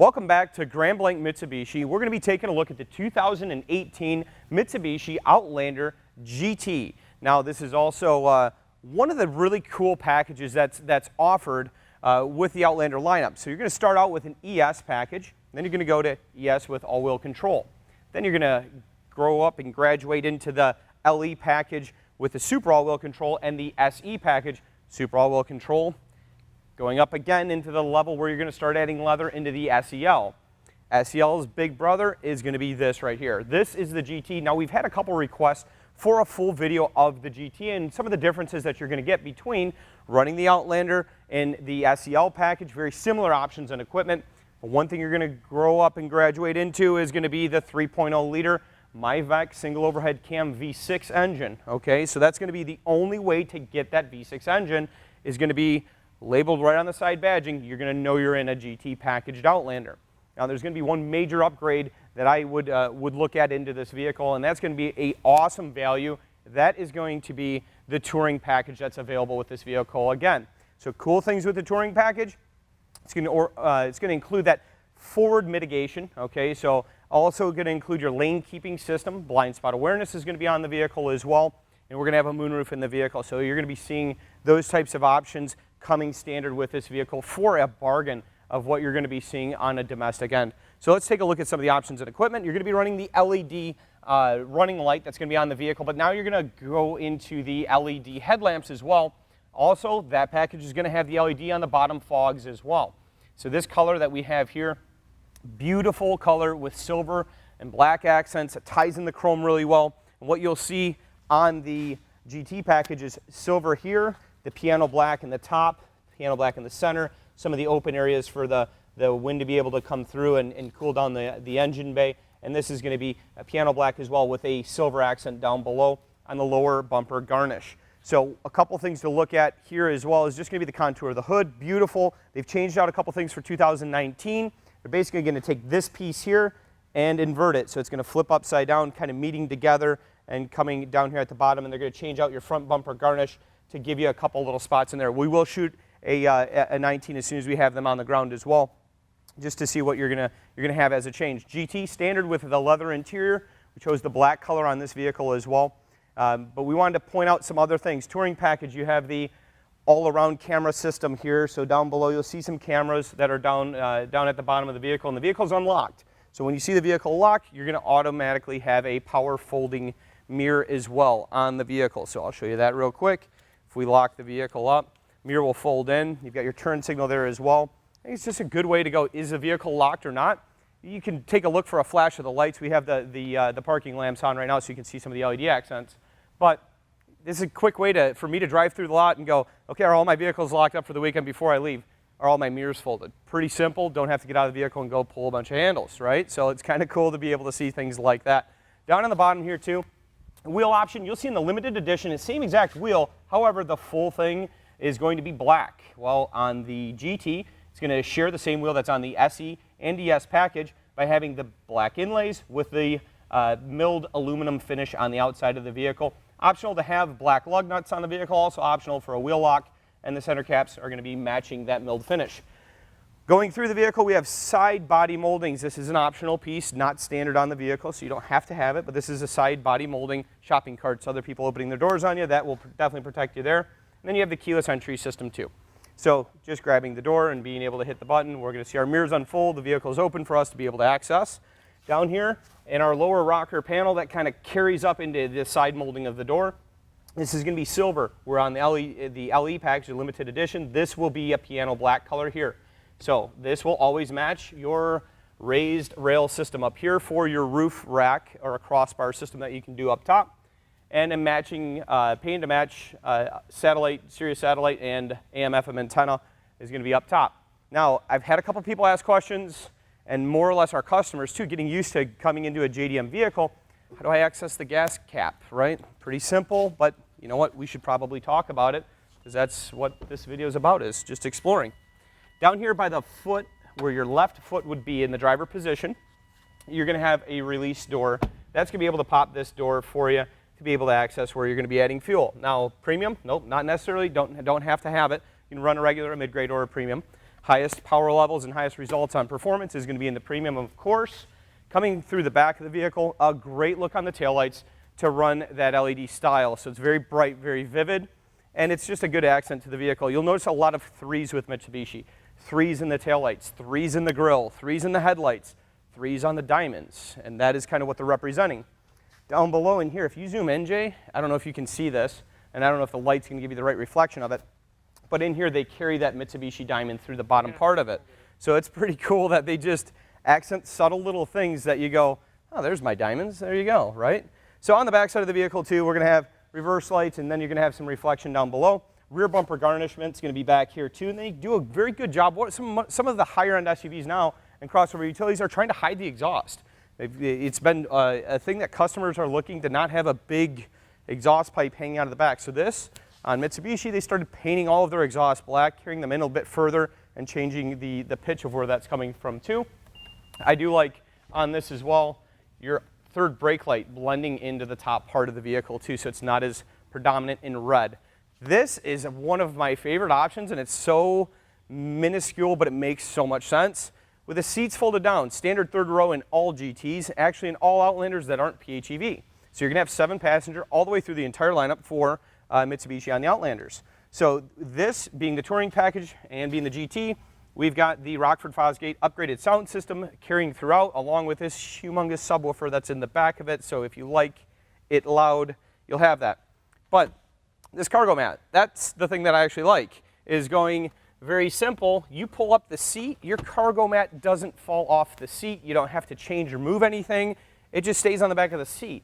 Welcome back to Grand Blanc Mitsubishi. We're going to be taking a look at the 2018 Mitsubishi Outlander GT. Now, this is also one of the really cool packages that's offered with the Outlander lineup. So you're going to start out with an ES package, then you're going to go to ES with all-wheel control. Then you're going to grow up and graduate into the LE package with the Super all-wheel control and the SE package, Super all-wheel control. Going up again into the level where you're going to start adding leather into the SEL. SEL's big brother is going to be this right here. This is the GT. Now, we've had a couple requests for a full video of the GT and some of the differences that you're going to get between running the Outlander and the SEL package. Very similar options and equipment. But one thing you're going to grow up and graduate into is going to be the 3.0 liter MIVEC single overhead cam V6 engine. Okay, so that's going to be the only way to get that V6 engine is going to be labeled right on the side badging. You're going to know you're in a GT packaged Outlander. Now, there's going to be one major upgrade that I would look at into this vehicle, and that's going to be an awesome value. That is going to be the touring package that's available with this vehicle again. So cool things with the touring package, it's going to include that forward mitigation. Okay, so also going to include your lane keeping system. Blind spot awareness is going to be on the vehicle as well, and we're going to have a moonroof in the vehicle. So you're going to be seeing those types of options coming standard with this vehicle for a bargain of what you're going to be seeing on a domestic end. So let's take a look at some of the options and equipment. You're going to be running the LED running light that's going to be on the vehicle, but now you're going to go into the LED headlamps as well. Also, that package is going to have the LED on the bottom fogs as well. So this color that we have here, beautiful color with silver and black accents. It ties in the chrome really well. And what you'll see on the GT package is silver here, the piano black in the top, piano black in the center, some of the open areas for the wind to be able to come through and cool down the engine bay. And this is going to be a piano black as well with a silver accent down below on the lower bumper garnish. So a couple things to look at here as well is just going to be the contour of the hood. Beautiful. They've changed out a couple things for 2019. They're basically going to take this piece here and invert it. So it's going to flip upside down, kind of meeting together and coming down here at the bottom. And they're going to change out your front bumper garnish to give you a couple little spots in there. We will shoot a 19 as soon as we have them on the ground as well, just to see what you're gonna have as a change. GT standard with the leather interior. We chose the black color on this vehicle as well. But we wanted to point out some other things. Touring package, you have the all-around camera system here. So down below you'll see some cameras that are down at the bottom of the vehicle, and the vehicle's unlocked. So when you see the vehicle lock, you're gonna automatically have a power folding mirror as well on the vehicle. So I'll show you that real quick. If we lock the vehicle up, mirror will fold in. You've got your turn signal there as well. I think it's just a good way to go. Is the vehicle locked or not? You can take a look for a flash of the lights. We have the parking lamps on right now so you can see some of the LED accents. But this is a quick way for me to drive through the lot and go, okay, are all my vehicles locked up for the weekend before I leave? Are all my mirrors folded? Pretty simple. Don't have to get out of the vehicle and go pull a bunch of handles, right? So it's kind of cool to be able to see things like that. Down on the bottom here too, wheel option, you'll see in the limited edition, it's the same exact wheel, however, the full thing is going to be black. Well, on the GT, it's going to share the same wheel that's on the SE and ES package by having the black inlays with the milled aluminum finish on the outside of the vehicle. Optional to have black lug nuts on the vehicle, also optional for a wheel lock, and the center caps are going to be matching that milled finish. Going through the vehicle, we have side body moldings. This is an optional piece, not standard on the vehicle, so you don't have to have it, but this is a side body molding shopping carts. Other people opening their doors on you, that will definitely protect you there. And then you have the keyless entry system too. So just grabbing the door and being able to hit the button, we're going to see our mirrors unfold. The vehicle is open for us to be able to access. Down here in our lower rocker panel, that kind of carries up into the side molding of the door. This is going to be silver. We're on the LE package, the limited edition. This will be a piano black color here. So this will always match your raised rail system up here for your roof rack or a crossbar system that you can do up top. And a matching, paint to match satellite, Sirius satellite and AM/FM antenna is going to be up top. Now, I've had a couple people ask questions, and more or less our customers too, getting used to coming into a JDM vehicle. How do I access the gas cap, right? Pretty simple, but you know what? We should probably talk about it because that's what this video is about, is just exploring. Down here by the foot, where your left foot would be in the driver position, you're going to have a release door. That's going to be able to pop this door for you to be able to access where you're going to be adding fuel. Now, premium? Nope, not necessarily. Don't have to have it. You can run a regular, a mid-grade, or a premium. highest power levels and highest results on performance is going to be in the premium, of course. Coming through the back of the vehicle, a great look on the taillights to run that LED style. So it's very bright, very vivid, and it's just a good accent to the vehicle. You'll notice a lot of 3s with Mitsubishi. 3s in the taillights, 3s in the grille, 3s in the headlights, 3s on the diamonds, and that is kind of what they're representing. Down below in here, if you zoom in, Jay, I don't know if you can see this, and I don't know if the light's going to give you the right reflection of it, but in here they carry that Mitsubishi diamond through the bottom part of it. So it's pretty cool that they just accent subtle little things that you go, oh, there's my diamonds, there you go, right? So on the back side of the vehicle too, we're going to have reverse lights, and then you're going to have some reflection down below. Rear bumper garnishment's going to be back here too, and they do a very good job. Some of the higher end SUVs now and crossover utilities are trying to hide the exhaust. It's been a thing that customers are looking to not have a big exhaust pipe hanging out of the back. So this, on Mitsubishi, they started painting all of their exhaust black, carrying them in a little bit further and changing the pitch of where that's coming from too. I do like on this as well, your third brake light blending into the top part of the vehicle too, so it's not as predominant in red. This is one of my favorite options, and it's so minuscule, but it makes so much sense. With the seats folded down, standard third row in all GTs, actually in all Outlanders that aren't PHEV. So you're going to have 7 passenger all the way through the entire lineup for Mitsubishi on the Outlanders. So this being the touring package and being the GT, we've got the Rockford Fosgate upgraded sound system carrying throughout, along with this humongous subwoofer that's in the back of it. So if you like it loud, you'll have that. But this cargo mat, that's the thing that I actually like, is going very simple. You pull up the seat, your cargo mat doesn't fall off the seat. You don't have to change or move anything. It just stays on the back of the seat.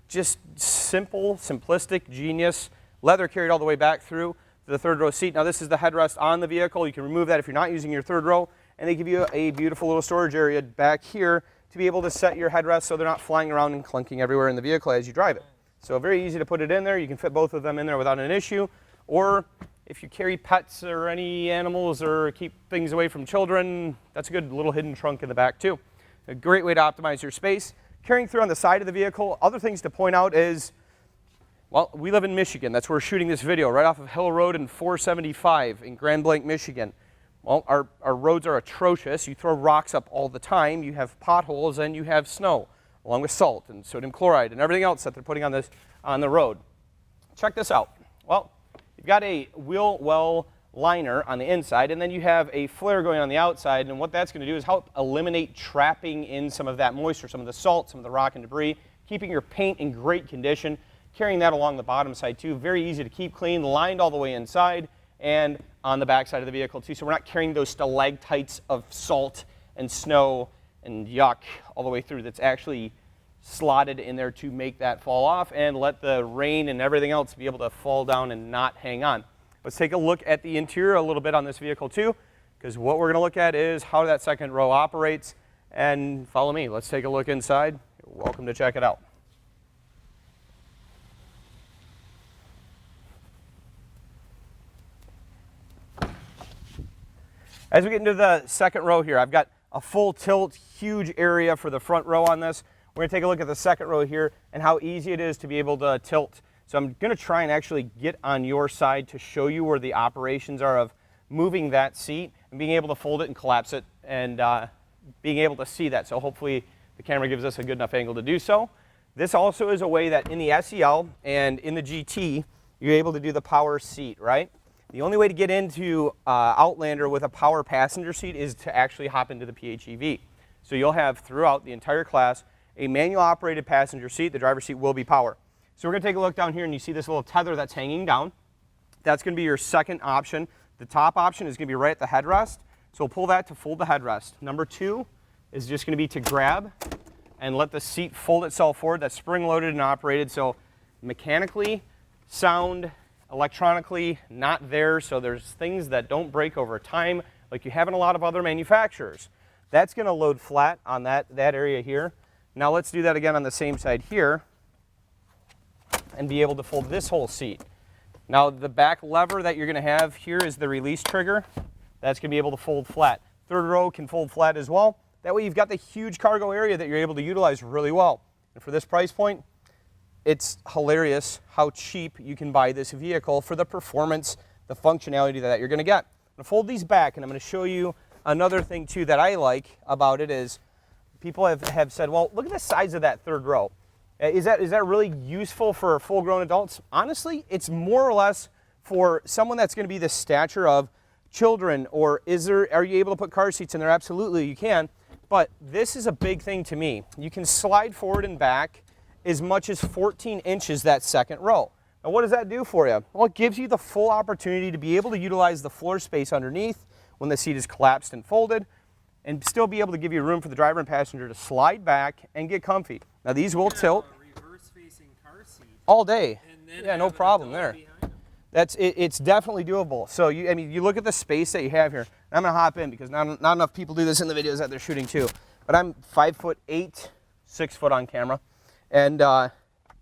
Just simple, simplistic, genius. Leather carried all the way back through the third row seat. Now this is the headrest on the vehicle. You can remove that if you're not using your third row, and they give you a beautiful little storage area back here to be able to set your headrest so they're not flying around and clunking everywhere in the vehicle as you drive it. So very easy to put it in there. You can fit both of them in there without an issue. Or if you carry pets or any animals or keep things away from children, that's a good little hidden trunk in the back too. A great way to optimize your space. Carrying through on the side of the vehicle, other things to point out is, well, we live in Michigan. That's where we're shooting this video, right off of Hill Road and 475 in Grand Blanc, Michigan. Well, our roads are atrocious. You throw rocks up all the time. You have potholes and you have snow, along with salt and sodium chloride and everything else that they're putting on the road. Check this out. Well, you've got a wheel well liner on the inside, and then you have a flare going on the outside, and what that's going to do is help eliminate trapping in some of that moisture, some of the salt, some of the rock and debris, keeping your paint in great condition, carrying that along the bottom side too. Very easy to keep clean, lined all the way inside and on the back side of the vehicle too, so we're not carrying those stalactites of salt and snow and yuck all the way through. That's actually slotted in there to make that fall off and let the rain and everything else be able to fall down and not hang on. Let's take a look at the interior a little bit on this vehicle too, because what we're going to look at is how that second row operates. And follow me, let's take a look inside. You're welcome to check it out. As we get into the second row here, I've got a full tilt, huge area for the front row on this. We're going to take a look at the second row here and how easy it is to be able to tilt. So I'm going to try and actually get on your side to show you where the operations are of moving that seat and being able to fold it and collapse it and being able to see that. So hopefully the camera gives us a good enough angle to do so. This also is a way that in the SEL and in the GT, you're able to do the power seat, right? The only way to get into Outlander with a power passenger seat is to actually hop into the PHEV. So you'll have throughout the entire class a manual operated passenger seat. The driver's seat will be power. So we're going to take a look down here, and you see this little tether that's hanging down. That's going to be your second option. The top option is going to be right at the headrest. So we'll pull that to fold the headrest. Number 2 is just going to be to grab and let the seat fold itself forward. That's spring loaded and operated. So mechanically, sound, electronically, not there. So there's things that don't break over time like you have in a lot of other manufacturers. That's going to load flat on that area here. Now let's do that again on the same side here and be able to fold this whole seat. Now the back lever that you're going to have here is the release trigger. That's going to be able to fold flat. Third row can fold flat as well. That way you've got the huge cargo area that you're able to utilize really well. And for this price point, it's hilarious how cheap you can buy this vehicle for the performance, the functionality that you're going to get. going to fold these back, and I'm going to show you another thing too that I like about it is people have said, well, look at the size of that third row. Is that really useful for full-grown adults? Honestly, it's more or less for someone that's going to be the stature of children, or are you able to put car seats in there? Absolutely, you can. But this is a big thing to me. You can slide forward and back as much as 14 inches that second row. Now, what does that do for you? Well, it gives you the full opportunity to be able to utilize the floor space underneath when the seat is collapsed and folded, and still be able to give you room for the driver and passenger to slide back and get comfy. Now, these will tilt reverse-facing car seat all day. And then yeah, no problem there. It's definitely doable. So you look at the space that you have here. I'm gonna hop in because not enough people do this in the videos that they're shooting too. But I'm 5'8", 6 foot on camera, and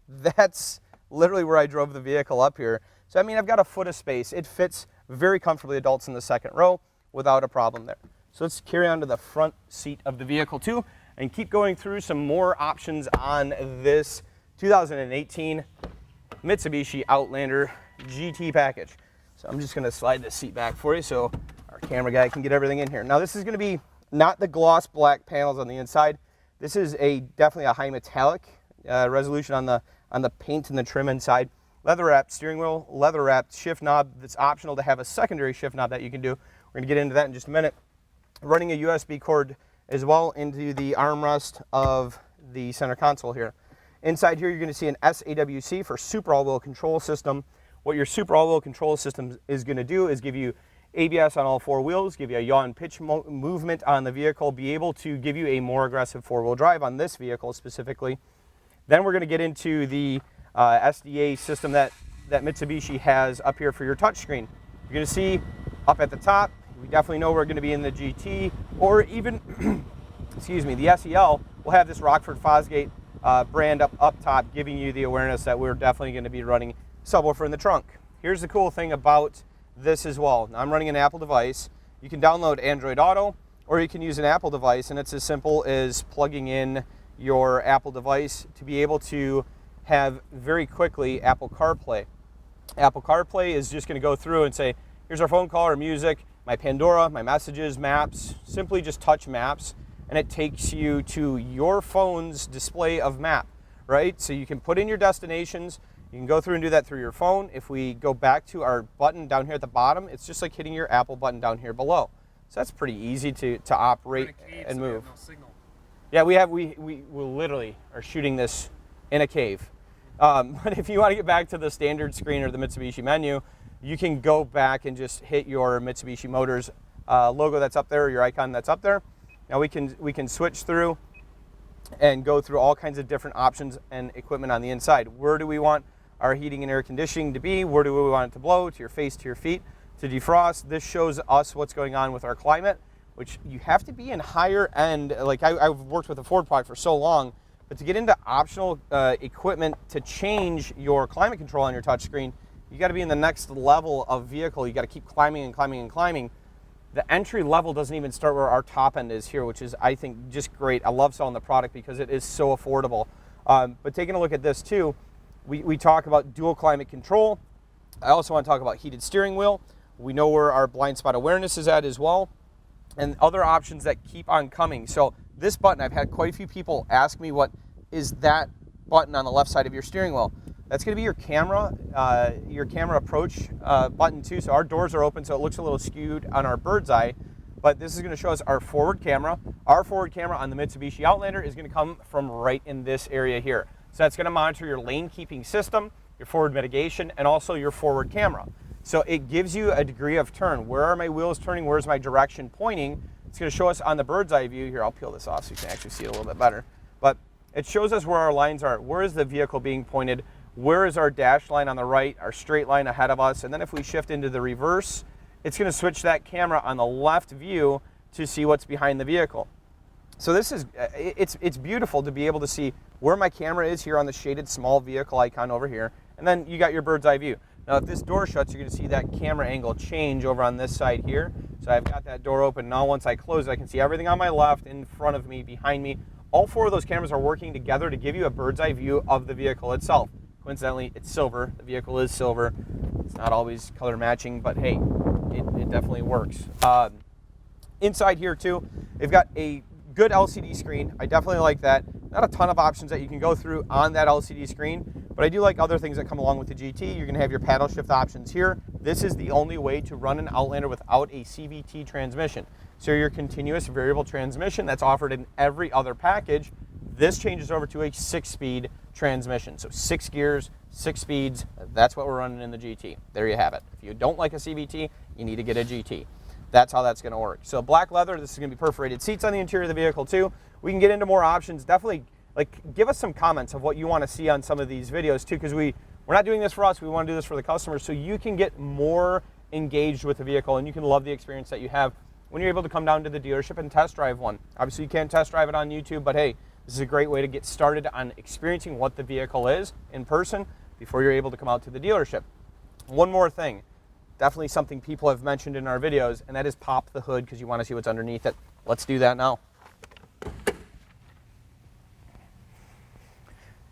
that's literally where I drove the vehicle up here. So I've got a foot of space. It fits very comfortably adults in the second row without a problem there. So let's carry on to the front seat of the vehicle too, and keep going through some more options on this 2018 Mitsubishi Outlander GT package. So I'm just going to slide this seat back for you so our camera guy can get everything in here. Now, this is going to be not the gloss black panels on the inside. This is definitely a high metallic resolution on the paint and the trim inside. Leather wrapped steering wheel, leather wrapped shift knob. That's optional to have a secondary shift knob that you can do. We're going to get into that in just a minute. Running a USB cord as well into the armrest of the center console here. Inside here, you're going to see an S-AWC for super all-wheel control system. What your super all-wheel control system is going to do is give you ABS on all four wheels, give you a yaw and pitch movement on the vehicle, be able to give you a more aggressive four-wheel drive on this vehicle specifically. Then we're going to get into the SDA system that Mitsubishi has up here for your touchscreen. You're going to see up at the top, we definitely know we're going to be in the GT, or even, excuse me, the SEL will have this Rockford Fosgate brand up top, giving you the awareness that we're definitely going to be running subwoofer in the trunk. Here's the cool thing about this as well. Now, I'm running an Apple device. You can download Android Auto, or you can use an Apple device, and it's as simple as plugging in your Apple device to be able to have very quickly Apple CarPlay. Apple CarPlay is just going to go through and say, here's our phone call or music, my Pandora, my messages, maps. Simply just touch maps, and it takes you to your phone's display of map, right? So you can put in your destinations. You can go through and do that through your phone. If we go back to our button down here at the bottom, it's just like hitting your Apple button down here below. So that's pretty easy to operate and move. No signal. Yeah, we literally are shooting this in a cave. But if you want to get back to the standard screen or the Mitsubishi menu, you can go back and just hit your Mitsubishi Motors logo that's up there, or your icon that's up there. Now we can switch through and go through all kinds of different options and equipment on the inside. Where do we want our heating and air conditioning to be? Where do we want it to blow? To your face, to your feet, to defrost. This shows us what's going on with our climate, which you have to be in higher end. Like I've worked with a Ford product for so long, but to get into optional equipment to change your climate control on your touchscreen, you got to be in the next level of vehicle. You got to keep climbing and climbing and climbing. The entry level doesn't even start where our top end is here, which is, I think, just great. I love selling the product because it is so affordable. But taking a look at this too, we talk about dual climate control. I also want to talk about heated steering wheel. We know where our blind spot awareness is at as well, and other options that keep on coming. So this button, I've had quite a few people ask me, what is that button on the left side of your steering wheel? That's going to be your camera approach button too. So our doors are open, so it looks a little skewed on our bird's eye, but this is going to show us our forward camera. Our forward camera on the Mitsubishi Outlander is going to come from right in this area here. So that's going to monitor your lane keeping system, your forward mitigation, and also your forward camera. So it gives you a degree of turn. Where are my wheels turning? Where's my direction pointing? It's going to show us on the bird's eye view here. I'll peel this off so you can actually see it a little bit better. But it shows us where our lines are. Where is the vehicle being pointed? Where is our dash line on the right, our straight line ahead of us? And then if we shift into the reverse, it's going to switch that camera on the left view to see what's behind the vehicle. So this is, it's beautiful to be able to see where my camera is here on the shaded small vehicle icon over here. And then you got your bird's eye view. Now if this door shuts, you're going to see that camera angle change over on this side here. So I've got that door open. Now once I close it, I can see everything on my left, in front of me, behind me. All four of those cameras are working together to give you a bird's eye view of the vehicle itself. Coincidentally, it's silver. The vehicle is silver. It's not always color matching, but hey, it definitely works. Inside here too, they've got a good LCD screen. I definitely like that. Not a ton of options that you can go through on that LCD screen, but I do like other things that come along with the GT. You're gonna have your paddle shift options here. This is the only way to run an Outlander without a CVT transmission. So your continuous variable transmission that's offered in every other package, this changes over to a 6-speed transmission. So 6 gears, 6 speeds, that's what we're running in the GT. There you have it. If you don't like a CVT, you need to get a GT. That's how that's gonna work. So black leather, this is gonna be perforated seats on the interior of the vehicle too. We can get into more options. Definitely, like, give us some comments of what you wanna see on some of these videos too, because we're not doing this for us, we wanna do this for the customers so you can get more engaged with the vehicle and you can love the experience that you have when you're able to come down to the dealership and test drive one. Obviously you can't test drive it on YouTube, but hey, this is a great way to get started on experiencing what the vehicle is in person before you're able to come out to the dealership. One more thing, definitely something people have mentioned in our videos, and that is pop the hood because you want to see what's underneath it. Let's do that now.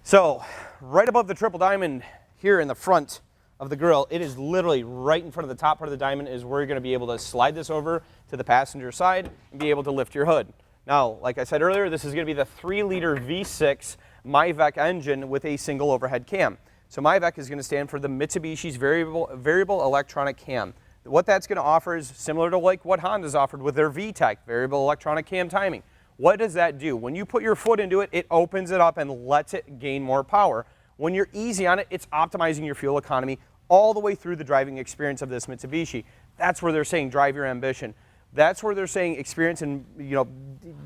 So, right above the triple diamond here in the front of the grille, it is literally right in front of the top part of the diamond is where you're going to be able to slide this over to the passenger side and be able to lift your hood. Now, like I said earlier, this is going to be the 3-liter V6 MIVEC engine with a single overhead cam. So MIVEC is going to stand for the Mitsubishi's variable electronic cam. What that's going to offer is similar to like what Honda's offered with their VTEC, variable electronic cam timing. What does that do? When you put your foot into it, it opens it up and lets it gain more power. When you're easy on it, it's optimizing your fuel economy all the way through the driving experience of this Mitsubishi. That's where they're saying drive your ambition. That's where they're saying experience and, you know,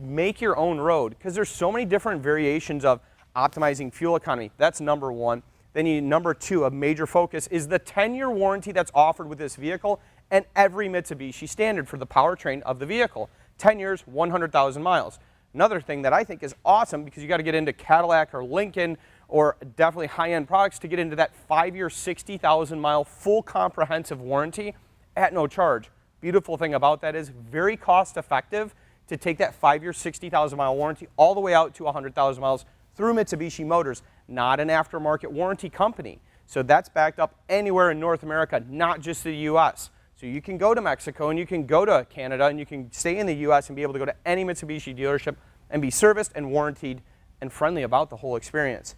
make your own road, because there's so many different variations of optimizing fuel economy. That's number one. Then number two, a major focus is the 10-year warranty that's offered with this vehicle and every Mitsubishi standard for the powertrain of the vehicle. 10 years, 100,000 miles. Another thing that I think is awesome, because you got to get into Cadillac or Lincoln or definitely high-end products to get into that 5-year, 60,000-mile full comprehensive warranty at no charge. Beautiful thing about that is very cost-effective to take that 5-year, 60,000-mile warranty all the way out to 100,000 miles through Mitsubishi Motors, not an aftermarket warranty company. So that's backed up anywhere in North America, not just the US. So you can go to Mexico and you can go to Canada and you can stay in the US and be able to go to any Mitsubishi dealership and be serviced and warrantied and friendly about the whole experience.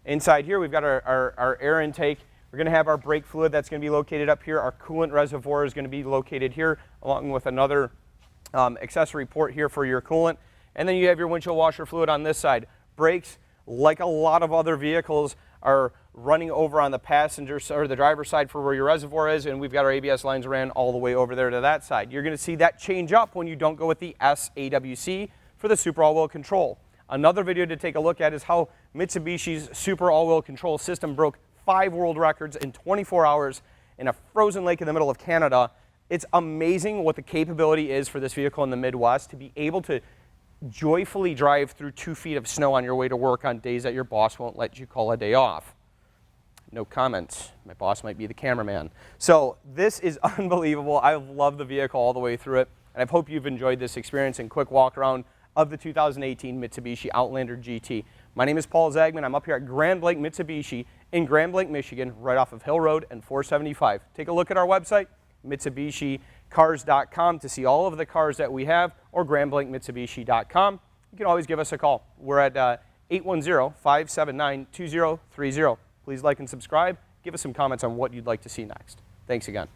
Inside here, we've got our air intake. We're going to have our brake fluid that's going to be located up here. Our coolant reservoir is going to be located here, along with another accessory port here for your coolant. And then you have your windshield washer fluid on this side. Brakes, like a lot of other vehicles, are running over on the passenger or the driver's side for where your reservoir is, and we've got our ABS lines ran all the way over there to that side. You're going to see that change up when you don't go with the S-AWC for the super all-wheel control. Another video to take a look at is how Mitsubishi's super all-wheel control system broke 5 world records in 24 hours in a frozen lake in the middle of Canada. It's amazing what the capability is for this vehicle in the Midwest to be able to joyfully drive through 2 feet of snow on your way to work on days that your boss won't let you call a day off. No comments. My boss might be the cameraman. So this is unbelievable. I love the vehicle all the way through it, and I hope you've enjoyed this experience and quick walk around of the 2018 Mitsubishi Outlander GT. My name is Paul Zagman. I'm up here at Grand Blanc Mitsubishi in Grand Blanc, Michigan, right off of Hill Road and 475. Take a look at our website, MitsubishiCars.com, to see all of the cars that we have, or GrandBlancMitsubishi.com. You can always give us a call. We're at 810-579-2030. Please like and subscribe. Give us some comments on what you'd like to see next. Thanks again.